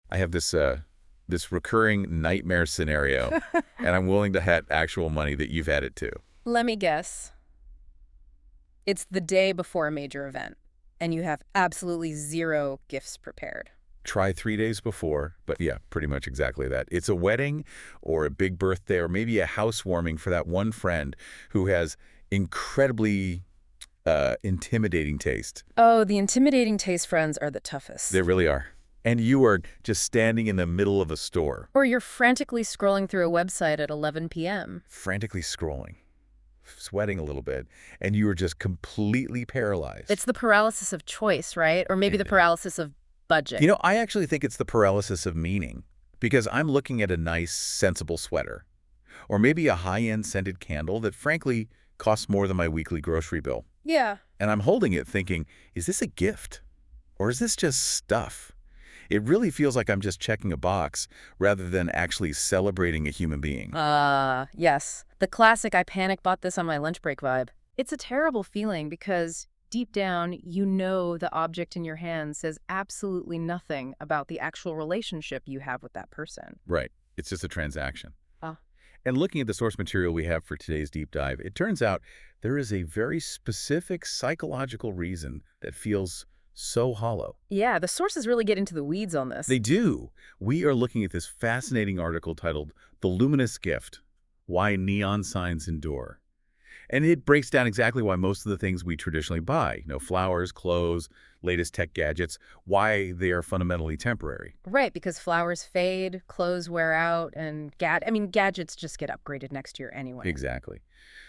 I have this recurring nightmare scenario, and I'm willing to bet actual money that you've had it too. Let me guess. It's the day before a major event, and you have absolutely zero gifts prepared. Try 3 days before, but yeah, pretty much exactly that. It's a wedding or a big birthday or maybe a housewarming for that one friend who has incredibly intimidating taste. Oh, the intimidating taste friends are the toughest. They really are. And you are just standing in the middle of a store, Or you're frantically scrolling through a website at 11 p.m. frantically scrolling, sweating a little bit, and you are just completely paralyzed. It's the paralysis of choice, right? Or maybe the paralysis of budget. You know, I actually think it's the paralysis of meaning, because I'm looking at a nice, sensible sweater, or maybe a high-end scented candle that frankly costs more than my weekly grocery bill. Yeah. And I'm holding it thinking, is this a gift? Or is this just stuff? It really feels like I'm just checking a box rather than actually celebrating a human being. Yes. The classic I panic bought this on my lunch break vibe. It's a terrible feeling because deep down, you know the object in your hand says absolutely nothing about the actual relationship you have with that person. Right. It's just a transaction. Ah. And looking at the source material we have for today's deep dive, it turns out there is a very specific psychological reason that feels so hollow. Yeah, the sources really get into the weeds on this. They do. We are looking at this fascinating article titled The Luminous Gift: Why Neon Signs Endure. And it breaks down exactly why most of the things we traditionally buy, flowers, clothes, latest tech gadgets, why they are fundamentally temporary. Right, because flowers fade, clothes wear out, and gadgets just get upgraded next year anyway. Exactly.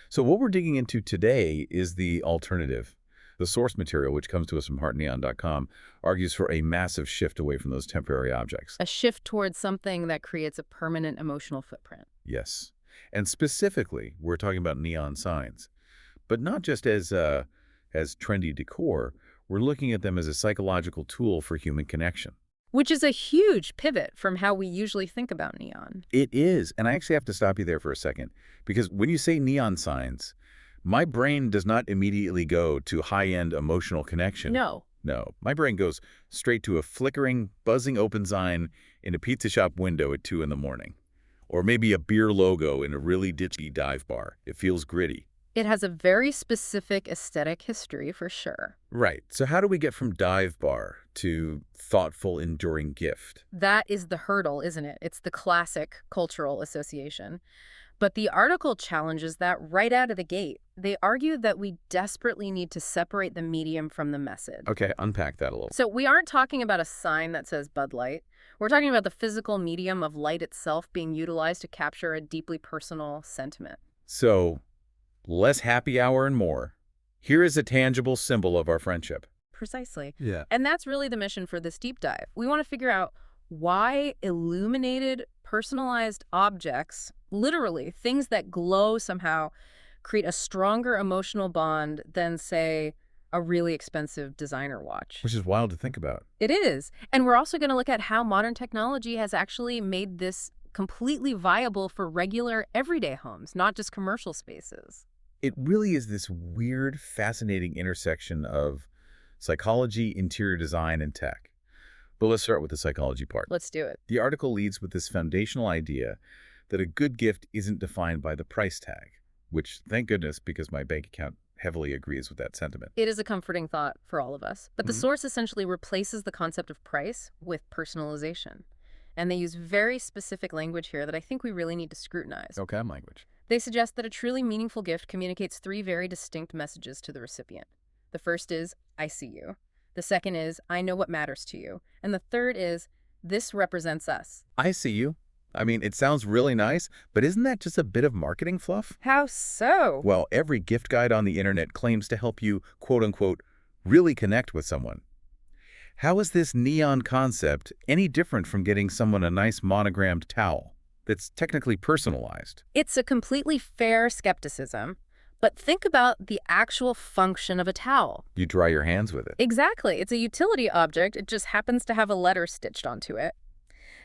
So what we're digging into today is the alternative. The source material, which comes to us from heartneon.com, argues for a massive shift away from those temporary objects. A shift towards something that creates a permanent emotional footprint. Yes. And specifically, we're talking about neon signs. But not just as trendy decor, we're looking at them as a psychological tool for human connection. Which is a huge pivot from how we usually think about neon. It is. And I actually have to stop you there for a second, because when you say neon signs, my brain does not immediately go to high-end emotional connection. No. No. My brain goes straight to a flickering, buzzing open sign in a pizza shop window at 2 in the morning. Or maybe a beer logo in a really ditchy dive bar. It feels gritty. It has a very specific aesthetic history for sure. Right. So how do we get from dive bar to thoughtful, enduring gift? That is the hurdle, isn't it? It's the classic cultural association. But the article challenges that right out of the gate. They argue that we desperately need to separate the medium from the message. Okay, unpack that a little. So we aren't talking about a sign that says Bud Light. We're talking about the physical medium of light itself being utilized to capture a deeply personal sentiment. So, less happy hour and more. Here is a tangible symbol of our friendship. Precisely. Yeah. And that's really the mission for this deep dive. We want to figure out why illuminated, personalized objects, literally things that glow somehow, create a stronger emotional bond than, say, a really expensive designer watch. Which is wild to think about. It is. And we're also going to look at how modern technology has actually made this completely viable for regular, everyday homes, not just commercial spaces. It really is this weird, fascinating intersection of psychology, interior design, and tech. But let's start with the psychology part. Let's do it. The article leads with this foundational idea that a good gift isn't defined by the price tag, which, thank goodness, because my bank account heavily agrees with that sentiment. It is a comforting thought for all of us. But the source essentially replaces the concept of price with personalization. And they use very specific language here that I think we really need to scrutinize. Okay, language. They suggest that a truly meaningful gift communicates 3 very distinct messages to the recipient. The first is, I see you. The second is, I know what matters to you. And the third is, this represents us. I see you. I mean, it sounds really nice, but isn't that just a bit of marketing fluff? How so? Well, every gift guide on the internet claims to help you, quote-unquote, really connect with someone. How is this neon concept any different from getting someone a nice monogrammed towel that's technically personalized? It's a completely fair skepticism. But think about the actual function of a towel. You dry your hands with it. Exactly. It's a utility object. It just happens to have a letter stitched onto it.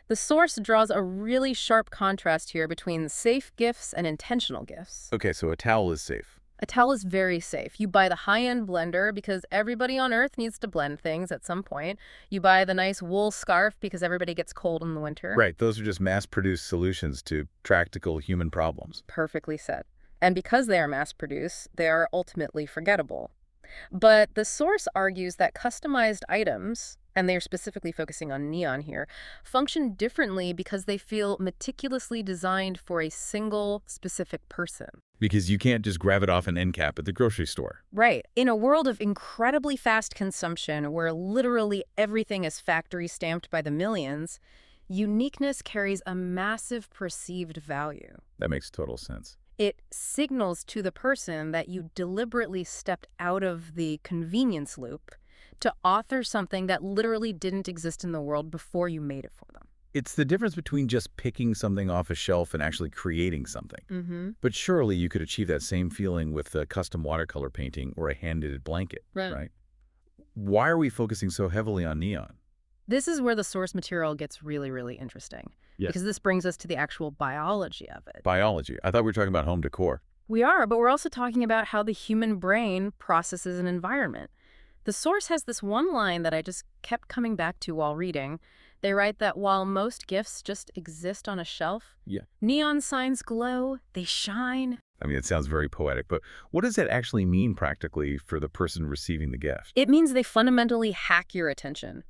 The source draws a really sharp contrast here between safe gifts and intentional gifts. Okay, so a towel is safe. A towel is very safe. You buy the high-end blender because everybody on Earth needs to blend things at some point. You buy the nice wool scarf because everybody gets cold in the winter. Right, those are just mass-produced solutions to practical human problems. Perfectly said. And because they are mass-produced, they are ultimately forgettable. But the source argues that customized items, and they're specifically focusing on neon here, function differently because they feel meticulously designed for a single specific person. Because you can't just grab it off an end cap at the grocery store. Right. In a world of incredibly fast consumption where literally everything is factory stamped by the millions, uniqueness carries a massive perceived value. That makes total sense. It signals to the person that you deliberately stepped out of the convenience loop to author something that literally didn't exist in the world before you made it for them. It's the difference between just picking something off a shelf and actually creating something. Mm-hmm. But surely you could achieve that same feeling with a custom watercolor painting or a hand-knitted blanket, right? Why are we focusing so heavily on neon? This is where the source material gets really, really interesting. Yes. Because this brings us to the actual biology of it. Biology. I thought we were talking about home decor. We are, but we're also talking about how the human brain processes an environment. The source has this one line that I just kept coming back to while reading. They write that while most gifts just exist on a shelf, neon signs glow, they shine. I mean, it sounds very poetic, but what does that actually mean practically for the person receiving the gift? It means they fundamentally hack your attention.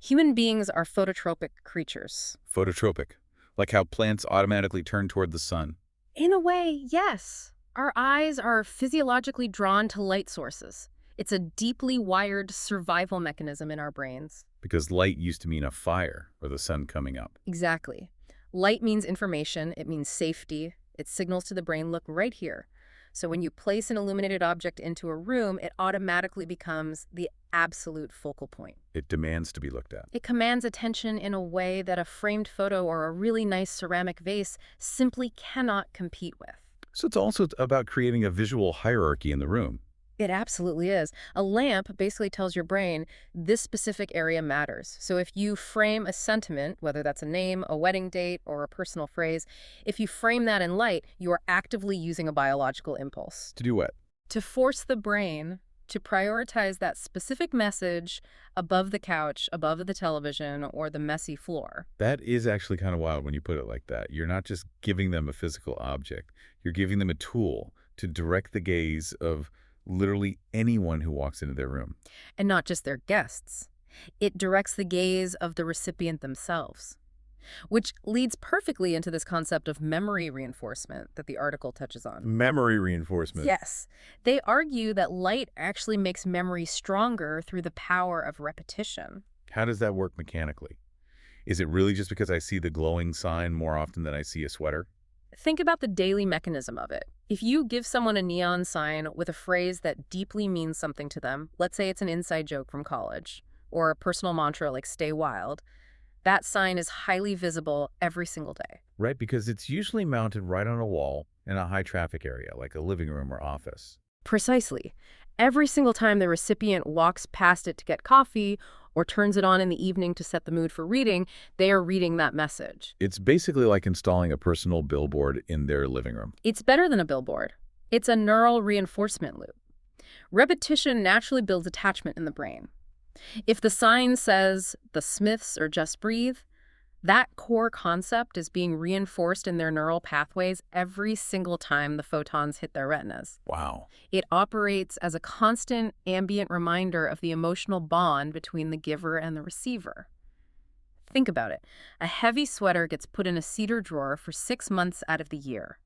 Human beings are phototropic creatures. Phototropic, like how plants automatically turn toward the sun. In a way, yes. Our eyes are physiologically drawn to light sources. It's a deeply wired survival mechanism in our brains. Because light used to mean a fire or the sun coming up. Exactly. Light means information. It means safety. It signals to the brain, look right here. So when you place an illuminated object into a room, it automatically becomes the absolute focal point. It demands to be looked at. It commands attention in a way that a framed photo or a really nice ceramic vase simply cannot compete with. So it's also about creating a visual hierarchy in the room. It absolutely is. A lamp basically tells your brain this specific area matters. So if you frame a sentiment, whether that's a name, a wedding date, or a personal phrase, if you frame that in light, you are actively using a biological impulse. To do what? To force the brain to prioritize that specific message above the couch, above the television, or the messy floor. That is actually kind of wild when you put it like that. You're not just giving them a physical object. You're giving them a tool to direct the gaze of literally anyone who walks into their room. And not just their guests. It directs the gaze of the recipient themselves. Which leads perfectly into this concept of memory reinforcement that the article touches on. Memory reinforcement. Yes. They argue that light actually makes memory stronger through the power of repetition. How does that work mechanically? Is it really just because I see the glowing sign more often than I see a sweater? Think about the daily mechanism of it. If you give someone a neon sign with a phrase that deeply means something to them, let's say it's an inside joke from college, or a personal mantra like stay wild, that sign is highly visible every single day. Right, because it's usually mounted right on a wall in a high traffic area, like a living room or office. Precisely. Every single time the recipient walks past it to get coffee or turns it on in the evening to set the mood for reading, they are reading that message. It's basically like installing a personal billboard in their living room. It's better than a billboard. It's a neural reinforcement loop. Repetition naturally builds attachment in the brain. If the sign says the Smiths or Just Breathe, that core concept is being reinforced in their neural pathways every single time the photons hit their retinas. Wow. It operates as a constant ambient reminder of the emotional bond between the giver and the receiver. Think about it. A heavy sweater gets put in a cedar drawer for 6 months out of the year.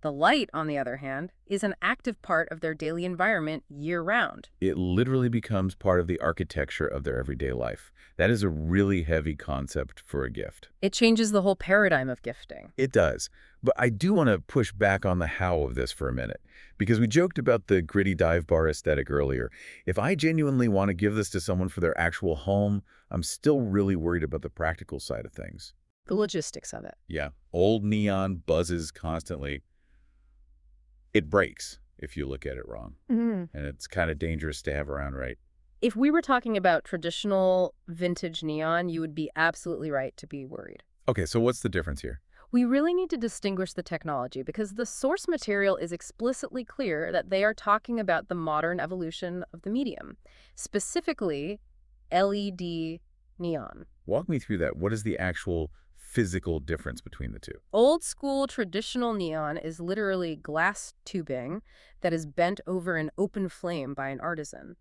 The light, on the other hand, is an active part of their daily environment year-round. It literally becomes part of the architecture of their everyday life. That is a really heavy concept for a gift. It changes the whole paradigm of gifting. It does. But I do want to push back on the how of this for a minute, because we joked about the gritty dive bar aesthetic earlier. If I genuinely want to give this to someone for their actual home, I'm still really worried about the practical side of things. The logistics of it. Yeah. Old neon buzzes constantly. It breaks if you look at it wrong. And it's kind of dangerous to have around, right? If we were talking about traditional vintage neon, you would be absolutely right to be worried. Okay, so what's the difference here? We really need to distinguish the technology because the source material is explicitly clear that they are talking about the modern evolution of the medium, specifically LED neon. Walk me through that. What is the actual physical difference between the two? Old school traditional neon is literally glass tubing that is bent over an open flame by an artisan.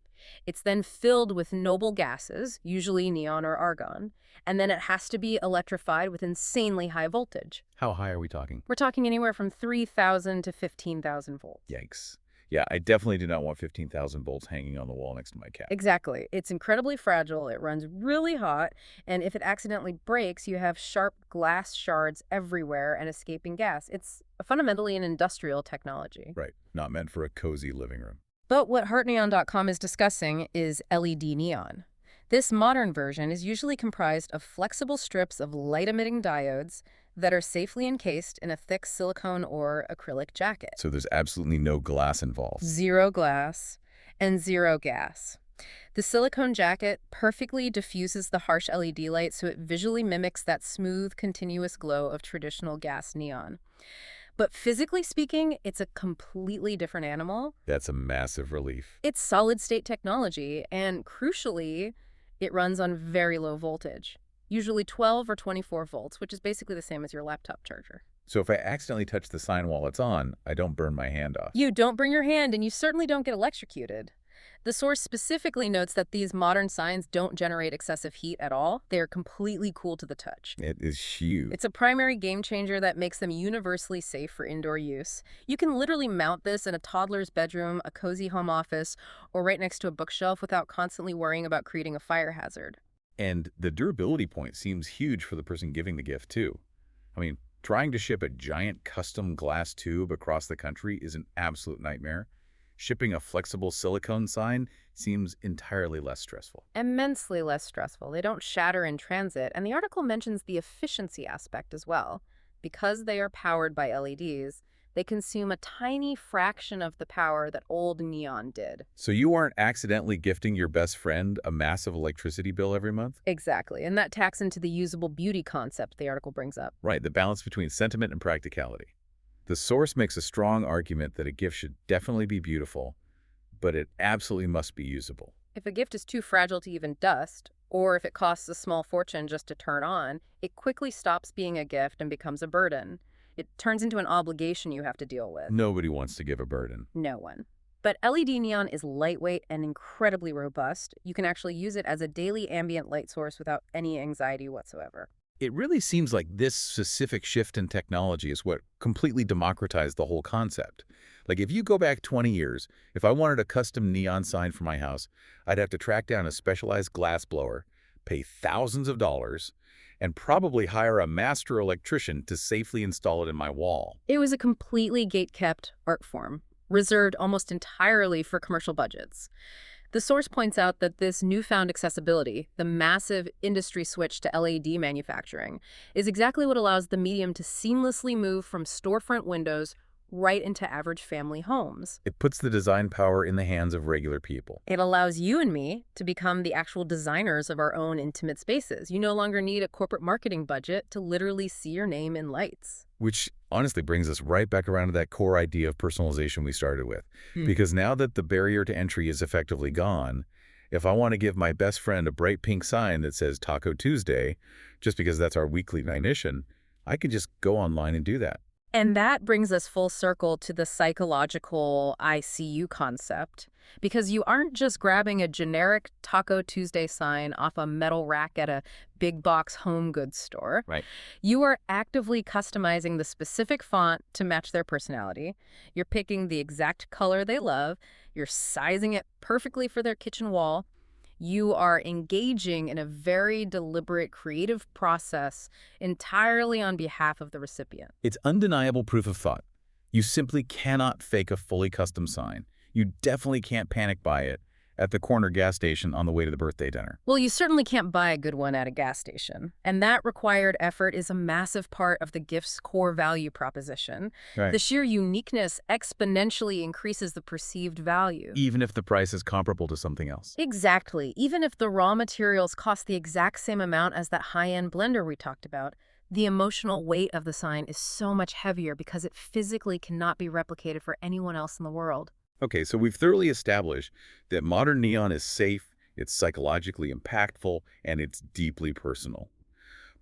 It's then filled with noble gases, usually neon or argon, and then it has to be electrified with insanely high voltage. How high are we talking? We're talking anywhere from 3,000 to 15,000 volts. Yikes. Yeah, I definitely do not want 15,000 volts hanging on the wall next to my cat. Exactly. It's incredibly fragile, it runs really hot, and if it accidentally breaks, you have sharp glass shards everywhere and escaping gas. It's fundamentally an industrial technology. Right. Not meant for a cozy living room. But what HeartNeon.com is discussing is LED neon. This modern version is usually comprised of flexible strips of light-emitting diodes that are safely encased in a thick silicone or acrylic jacket. So there's absolutely no glass involved. Zero glass and zero gas. The silicone jacket perfectly diffuses the harsh LED light so it visually mimics that smooth, continuous glow of traditional gas neon. But physically speaking, it's a completely different animal. That's a massive relief. It's solid-state technology, and crucially, it runs on very low voltage, usually 12 or 24 volts, which is basically the same as your laptop charger. So if I accidentally touch the sign while it's on, I don't burn my hand off. You don't burn your hand, and you certainly don't get electrocuted. The source specifically notes that these modern signs don't generate excessive heat at all. They are completely cool to the touch. It is huge. It's a primary game changer that makes them universally safe for indoor use. You can literally mount this in a toddler's bedroom, a cozy home office, or right next to a bookshelf without constantly worrying about creating a fire hazard. And the durability point seems huge for the person giving the gift, too. I mean, trying to ship a giant custom glass tube across the country is an absolute nightmare. Shipping a flexible silicone sign seems entirely less stressful. Immensely less stressful. They don't shatter in transit, and the article mentions the efficiency aspect as well. Because they are powered by LEDs, they consume a tiny fraction of the power that old neon did. So you aren't accidentally gifting your best friend a massive electricity bill every month? Exactly, and that tacks into the usable beauty concept the article brings up. Right, the balance between sentiment and practicality. The source makes a strong argument that a gift should definitely be beautiful, but it absolutely must be usable. If a gift is too fragile to even dust, or if it costs a small fortune just to turn on, it quickly stops being a gift and becomes a burden. It turns into an obligation you have to deal with. Nobody wants to give a burden. No one. But LED neon is lightweight and incredibly robust. You can actually use it as a daily ambient light source without any anxiety whatsoever. It really seems like this specific shift in technology is what completely democratized the whole concept. Like if you go back 20 years, if I wanted a custom neon sign for my house, I'd have to track down a specialized glass blower, pay thousands of dollars, and probably hire a master electrician to safely install it in my wall. It was a completely gate-kept art form, reserved almost entirely for commercial budgets. The source points out that this newfound accessibility, the massive industry switch to LED manufacturing, is exactly what allows the medium to seamlessly move from storefront windows right into average family homes. It puts the design power in the hands of regular people. It allows you and me to become the actual designers of our own intimate spaces. You no longer need a corporate marketing budget to literally see your name in lights. Which honestly brings us right back around to that core idea of personalization we started with. Because now that the barrier to entry is effectively gone, if I want to give my best friend a bright pink sign that says Taco Tuesday, just because that's our weekly ignition, I can just go online and do that. And that brings us full circle to the psychological ICU concept, because you aren't just grabbing a generic Taco Tuesday sign off a metal rack at a big box home goods store. Right. You are actively customizing the specific font to match their personality. You're picking the exact color they love. You're sizing it perfectly for their kitchen wall. You are engaging in a very deliberate creative process entirely on behalf of the recipient. It's undeniable proof of thought. You simply cannot fake a fully custom sign. You definitely can't panic buy it at the corner gas station on the way to the birthday dinner. Well, you certainly can't buy a good one at a gas station. And that required effort is a massive part of the gift's core value proposition. Right. The sheer uniqueness exponentially increases the perceived value. Even if the price is comparable to something else. Exactly. Even if the raw materials cost the exact same amount as that high-end blender we talked about, The emotional weight of the sign is so much heavier because it physically cannot be replicated for anyone else in the world. Okay, so we've thoroughly established that modern neon is safe, it's psychologically impactful, and it's deeply personal.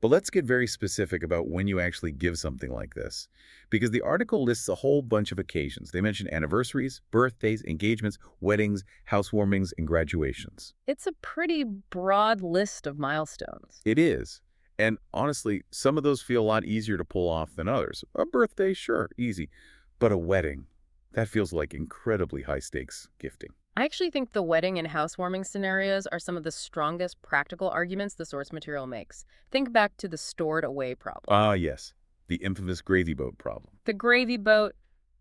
But let's get very specific about when you actually give something like this. Because the article lists a whole bunch of occasions. They mention anniversaries, birthdays, engagements, weddings, housewarmings, and graduations. It's a pretty broad list of milestones. It is. And honestly, some of those feel a lot easier to pull off than others. A birthday, sure, easy. But a wedding, that feels like incredibly high-stakes gifting. I actually think the wedding and housewarming scenarios are some of the strongest practical arguments the source material makes. Think back to the stored away problem. Ah, yes. The infamous gravy boat problem. The gravy boat,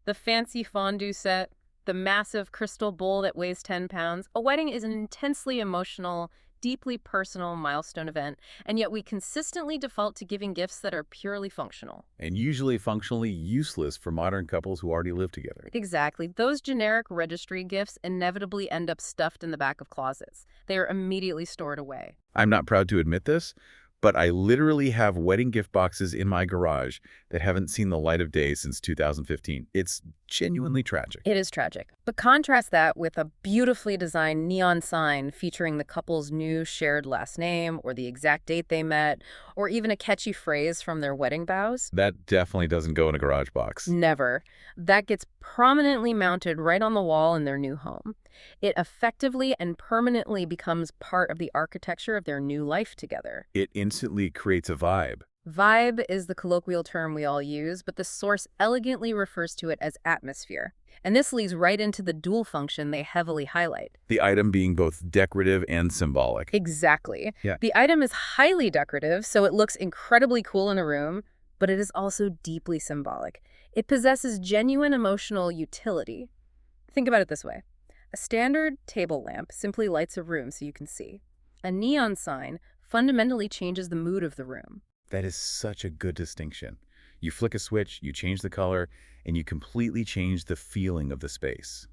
the fancy fondue set, the massive crystal bowl that weighs 10 pounds. A wedding is an intensely emotional, deeply personal milestone event, and yet we consistently default to giving gifts that are purely functional. And usually functionally useless for modern couples who already live together. Exactly. Those generic registry gifts inevitably end up stuffed in the back of closets. They are immediately stored away. I'm not proud to admit this, but I literally have wedding gift boxes in my garage that haven't seen the light of day since 2015. It's genuinely tragic. It is tragic. But contrast that with a beautifully designed neon sign featuring the couple's new shared last name or the exact date they met, or even a catchy phrase from their wedding vows. That definitely doesn't go in a garage box. Never. That gets prominently mounted right on the wall in their new home. It effectively and permanently becomes part of the architecture of their new life together. It instantly creates a vibe. Vibe is the colloquial term we all use, but the source elegantly refers to it as atmosphere. And this leads right into the dual function they heavily highlight. The item being both decorative and symbolic. Exactly. Yeah. The item is highly decorative, so it looks incredibly cool in a room, but it is also deeply symbolic. It possesses genuine emotional utility. Think about it this way. A standard table lamp simply lights a room so you can see. A neon sign fundamentally changes the mood of the room. That is such a good distinction. You flick a switch, you change the color, and you completely change the feeling of the space.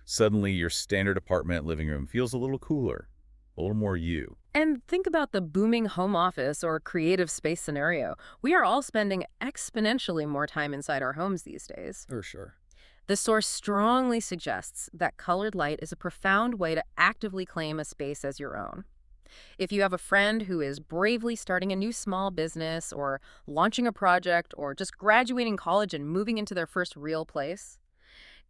Suddenly, your standard apartment living room feels a little cooler, a little more you. And think about the booming home office or creative space scenario. We are all spending exponentially more time inside our homes these days. For sure. The source strongly suggests that colored light is a profound way to actively claim a space as your own. If you have a friend who is bravely starting a new small business or launching a project or just graduating college and moving into their first real place,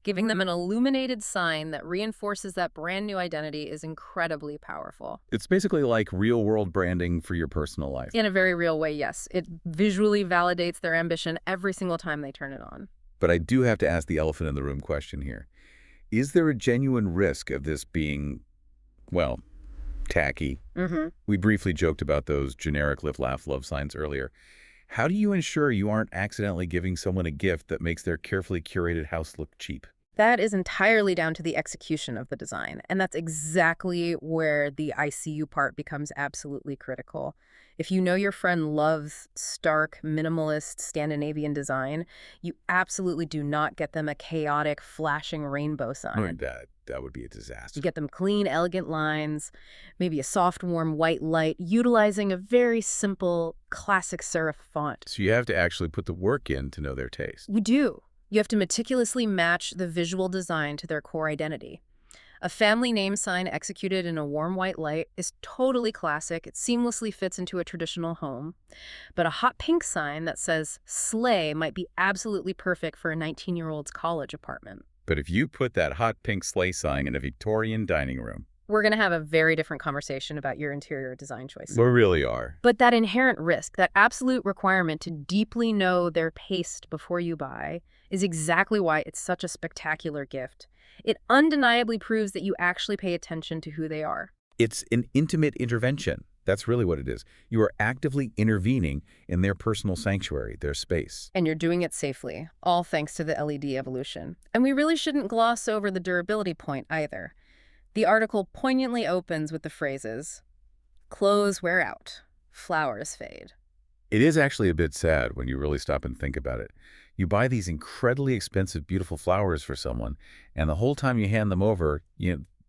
giving them an illuminated sign that reinforces that brand new identity is incredibly powerful. It's basically like real-world branding for your personal life. In a very real way, yes. It visually validates their ambition every single time they turn it on. But I do have to ask the elephant in the room question here. Is there a genuine risk of this being, well, tacky? We briefly joked about those generic live, laugh, love signs earlier. How do you ensure you aren't accidentally giving someone a gift that makes their carefully curated house look cheap? That is entirely down to the execution of the design, and that's exactly where the ICU part becomes absolutely critical. If you know your friend loves stark, minimalist Scandinavian design, you absolutely do not get them a chaotic, flashing rainbow sign. That would be a disaster. You get them clean, elegant lines, maybe a soft, warm white light, utilizing a very simple, classic serif font. So you have to actually put the work in to know their taste. You do. You have to meticulously match the visual design to their core identity. A family name sign executed in a warm white light is totally classic. It seamlessly fits into a traditional home. But a hot pink sign that says sleigh might be absolutely perfect for a 19-year-old's college apartment. But if you put that hot pink sleigh sign in a Victorian dining room, we're going to have a very different conversation about your interior design choices. we really are. But that inherent risk, that absolute requirement to deeply know their taste before you buy, is exactly why it's such a spectacular gift. It undeniably proves that you actually pay attention to who they are. It's an intimate intervention. That's really what it is. You are actively intervening in their personal sanctuary, their space. And you're doing it safely, all thanks to the LED evolution. And we really shouldn't gloss over the durability point either. The article poignantly opens with the phrases, "Clothes wear out, flowers fade." It is actually a bit sad when you really stop and think about it. You buy these incredibly expensive, beautiful flowers for someone, and the whole time you hand them over,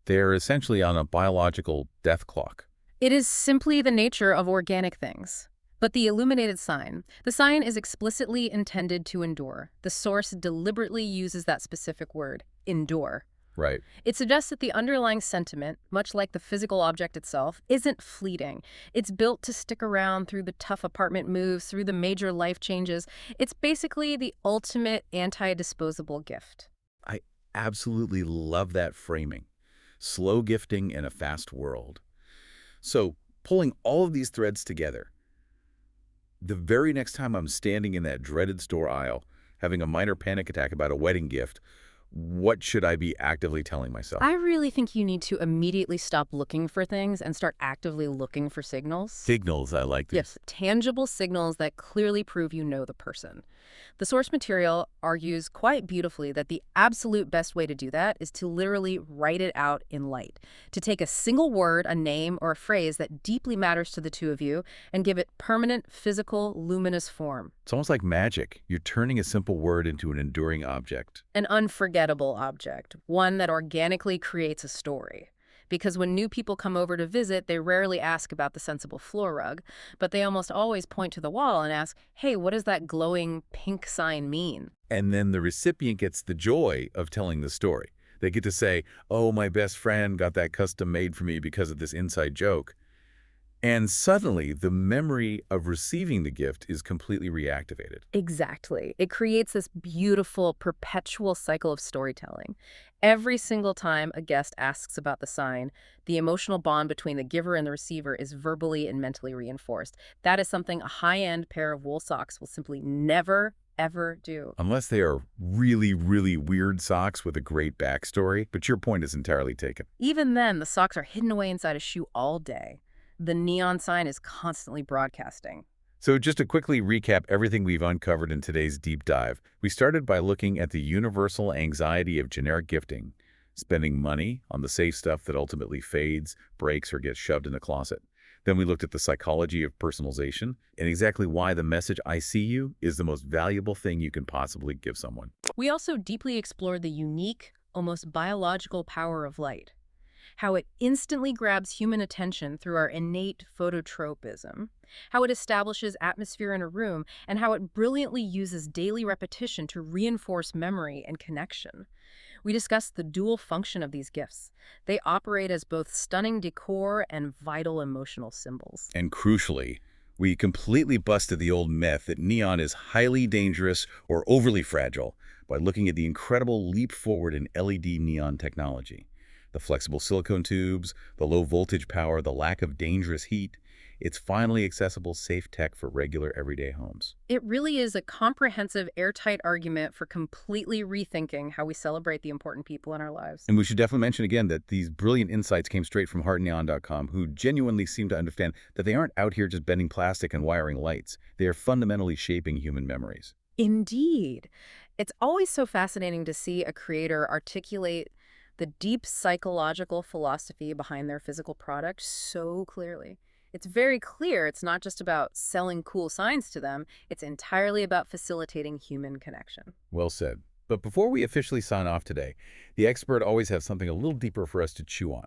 they're essentially on a biological death clock. It is simply the nature of organic things. But the illuminated sign, the sign is explicitly intended to endure. The source deliberately uses that specific word, endure. Right. It suggests that the underlying sentiment, much like the physical object itself, isn't fleeting. It's built to stick around through the tough apartment moves, through the major life changes. It's basically the ultimate anti-disposable gift. I absolutely love that framing. Slow gifting in a fast world. So, pulling all of these threads together, the very next time I'm standing in that dreaded store aisle, having a minor panic attack about a wedding gift, what should I be actively telling myself? I really think you need to immediately stop looking for things and start actively looking for signals. Signals, I like these. Yes, tangible signals that clearly prove you know the person. The source material argues quite beautifully that the absolute best way to do that is to literally write it out in light, to take a single word, a name, or a phrase that deeply matters to the two of you and give it permanent, physical, luminous form. It's almost like magic. You're turning a simple word into an enduring object. An unforgettable object, one that organically creates a story. Because when new people come over to visit, they rarely ask about the sensible floor rug, but they almost always point to the wall and ask, hey, what does that glowing pink sign mean? And then the recipient gets the joy of telling the story. They get to say, oh, my best friend got that custom made for me because of this inside joke. And suddenly, the memory of receiving the gift is completely reactivated. Exactly. It creates this beautiful, perpetual cycle of storytelling. Every single time a guest asks about the sign, the emotional bond between the giver and the receiver is verbally and mentally reinforced. That is something a high-end pair of wool socks will simply never, ever do. Unless they are really, really weird socks with a great backstory, but your point is entirely taken. Even then, the socks are hidden away inside a shoe all day. The neon sign is constantly broadcasting. So just to quickly recap everything we've uncovered in today's deep dive, we started by looking at the universal anxiety of generic gifting, spending money on the safe stuff that ultimately fades, breaks, or gets shoved in the closet. Then we looked at the psychology of personalization and exactly why the message "I see you" is the most valuable thing you can possibly give someone. We also deeply explored the unique, almost biological power of light. How it instantly grabs human attention through our innate phototropism, how it establishes atmosphere in a room, and how it brilliantly uses daily repetition to reinforce memory and connection. We discussed the dual function of these gifts. They operate as both stunning decor and vital emotional symbols. And crucially, we completely busted the old myth that neon is highly dangerous or overly fragile by looking at the incredible leap forward in LED neon technology. The flexible silicone tubes, the low voltage power, the lack of dangerous heat. It's finally accessible, safe tech for regular, everyday homes. It really is a comprehensive, airtight argument for completely rethinking how we celebrate the important people in our lives. And we should definitely mention again that these brilliant insights came straight from heartneon.com, who genuinely seem to understand that they aren't out here just bending plastic and wiring lights. They are fundamentally shaping human memories. Indeed. It's always so fascinating to see a creator articulate the deep psychological philosophy behind their physical product so clearly. It's very clear it's not just about selling cool signs to them, it's entirely about facilitating human connection. Well said. But before we officially sign off today, the expert always has something a little deeper for us to chew on.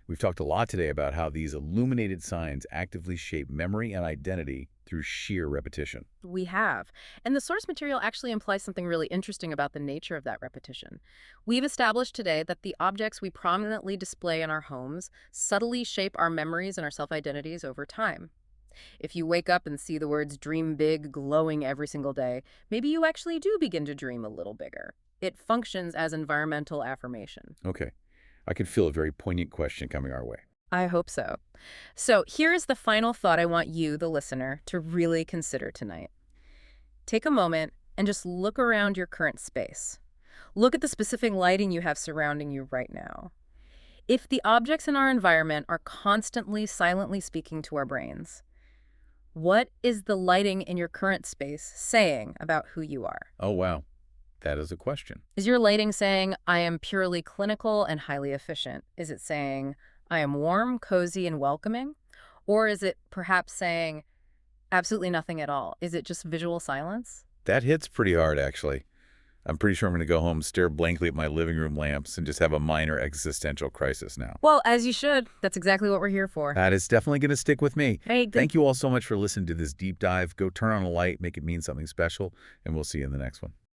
We've talked a lot today about how these illuminated signs actively shape memory and identity through sheer repetition. We have. And the source material actually implies something really interesting about the nature of that repetition. We've established today that the objects we prominently display in our homes subtly shape our memories and our self-identities over time. If you wake up and see the words "dream big" glowing every single day, maybe you actually do begin to dream a little bigger. It functions as environmental affirmation. Okay. I can feel a very poignant question coming our way. I hope so. So here is the final thought I want you, the listener, to really consider tonight. Take a moment and just look around your current space. Look at the specific lighting you have surrounding you right now. If the objects in our environment are constantly silently speaking to our brains, what is the lighting in your current space saying about who you are? Oh, wow. That is a question. Is your lighting saying, I am purely clinical and highly efficient? Is it saying, I am warm, cozy, and welcoming? Or is it perhaps saying absolutely nothing at all? Is it just visual silence? That hits pretty hard, actually. I'm pretty sure I'm going to go home, stare blankly at my living room lamps, and just have a minor existential crisis now. Well, as you should. That's exactly what we're here for. That is definitely going to stick with me. Hey, good. Thank you all so much for listening to this deep dive. Go turn on a light, make it mean something special, and we'll see you in the next one.